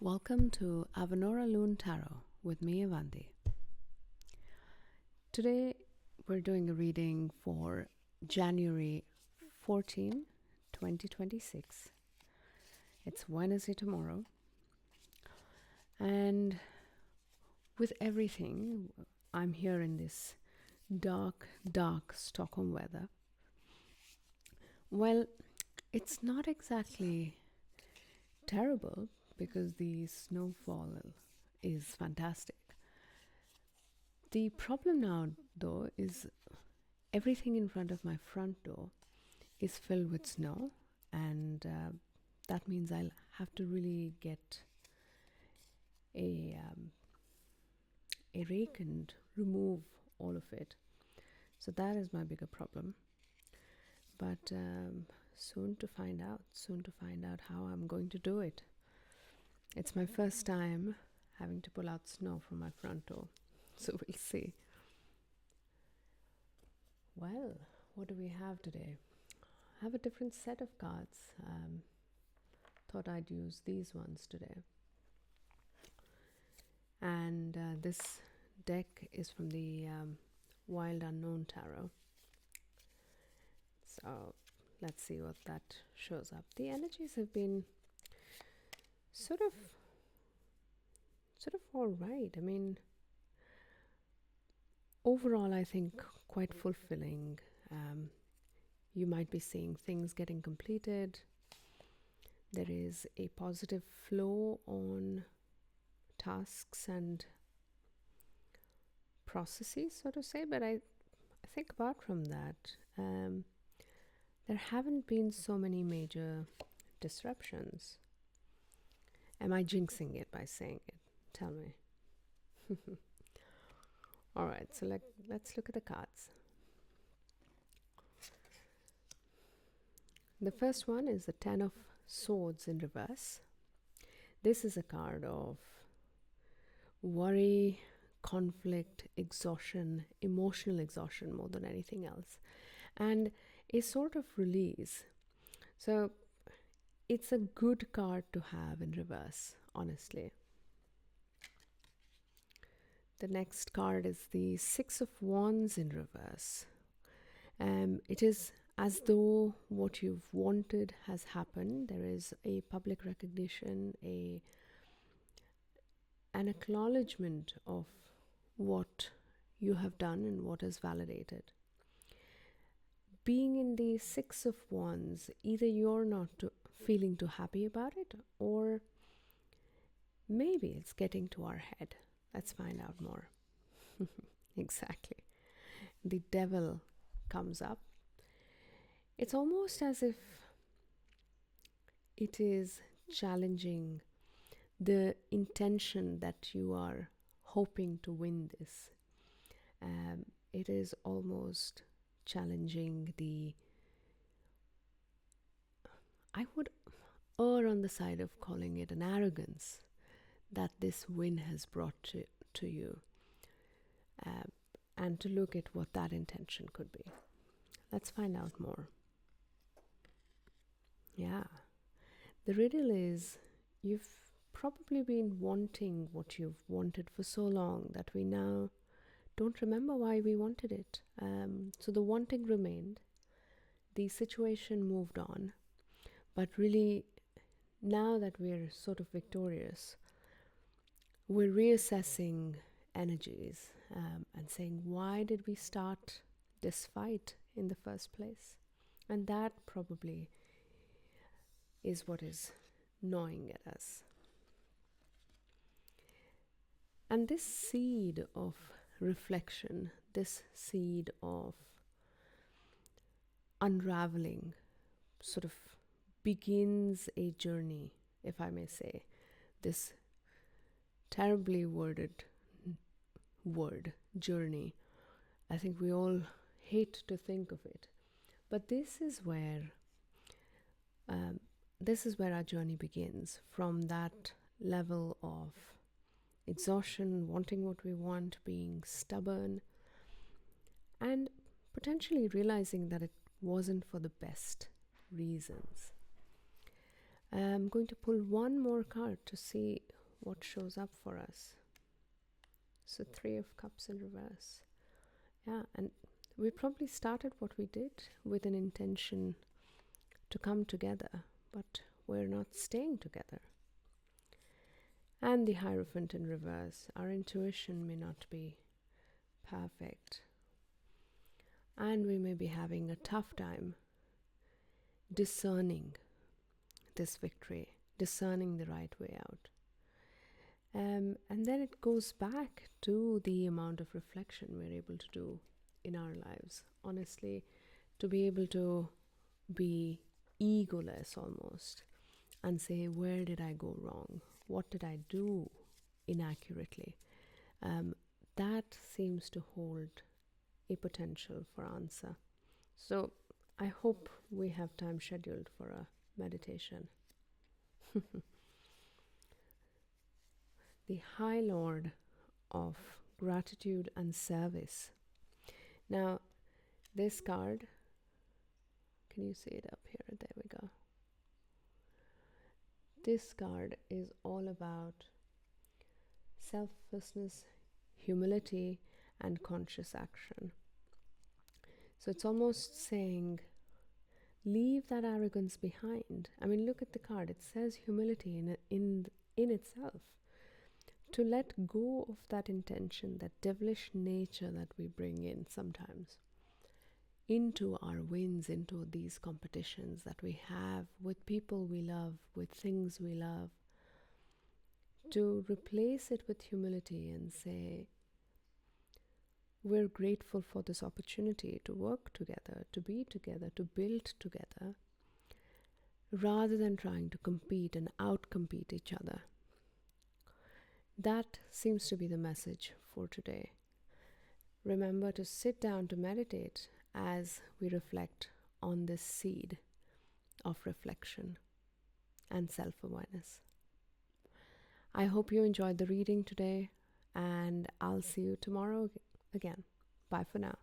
Welcome to Avanora Lune Tarot with me, Avanti. Today we're doing a reading for January 14, 2026. It's Wednesday tomorrow. And with everything, I'm here in this dark Stockholm weather. Well, it's not exactly terrible because the snowfall is fantastic. The problem now, though, is everything in front of my front door is filled with snow, and that means I'll have to really get a rake and remove all of it. So that is my bigger problem. But soon to find out how I'm going to do it. It's my first time having to pull out snow from my front door, so we'll see. Well, what do we have today? I have a different set of cards. Thought I'd use these ones today. And this deck is from the Wild Unknown Tarot. So let's see what that shows up. The energies have been sort of all right. I mean, overall, I think quite fulfilling. You might be seeing things getting completed. There is a positive flow on tasks and processes, so to say. But I think apart from that, there haven't been so many major disruptions. Am I jinxing it by saying it? Tell me. All right, so let's look at the cards. The first one is the Ten of Swords in reverse. This is a card of worry, conflict, exhaustion, emotional exhaustion more than anything else, and a sort of release. So it's a good card to have in reverse, honestly. The next card is the Six of Wands in reverse. It is as though what you've wanted has happened. There is a public recognition, an acknowledgement of what you have done and what is validated. Being in the Six of Wands, either you're not feeling too happy about it, or maybe it's getting to our head. Let's find out more. Exactly. The Devil comes up. It's almost as if it is challenging the intention that you are hoping to win this. It is almost challenging I would err on the side of calling it an arrogance that this win has brought to you, and to look at what that intention could be. Let's find out more. Yeah, the riddle is you've probably been wanting what you've wanted for so long that we now don't remember why we wanted it. So the wanting remained, the situation moved on, but really now that we're sort of victorious, we're reassessing energies and saying, why did we start this fight in the first place? And that probably is what is gnawing at us. And this seed of reflection, this seed of unraveling, sort of begins a journey, if I may say. This terribly worded word, journey. I think we all hate to think of it, but this is where our journey begins, from that level of exhaustion, wanting what we want, being stubborn, and potentially realizing that it wasn't for the best reasons. I'm going to pull one more card to see what shows up for us. So 3 of Cups in reverse. Yeah, and we probably started what we did with an intention to come together, but we're not staying together. And the Hierophant in reverse. Our intuition may not be perfect, and we may be having a tough time discerning this victory, discerning the right way out. And then it goes back to the amount of reflection we're able to do in our lives. Honestly, to be able to be egoless almost and say, where did I go wrong? What did I do inaccurately? That seems to hold a potential for answer. So I hope we have time scheduled for a meditation. The High Lord of Gratitude and Service. Now, this card, can you see it up here? There we go. This card is all about selflessness, humility, and conscious action. So it's almost saying, leave that arrogance behind. I mean, look at the card. It says humility in itself. To let go of that intention, that devilish nature that we bring in sometimes into our wins, into these competitions that we have with people we love, with things we love, to replace it with humility and say, we're grateful for this opportunity to work together, to be together, to build together, rather than trying to compete and outcompete each other. That seems to be the message for today. Remember to sit down to meditate as we reflect on this seed of reflection and self-awareness. I hope you enjoyed the reading today, and I'll see you tomorrow again. Bye for now.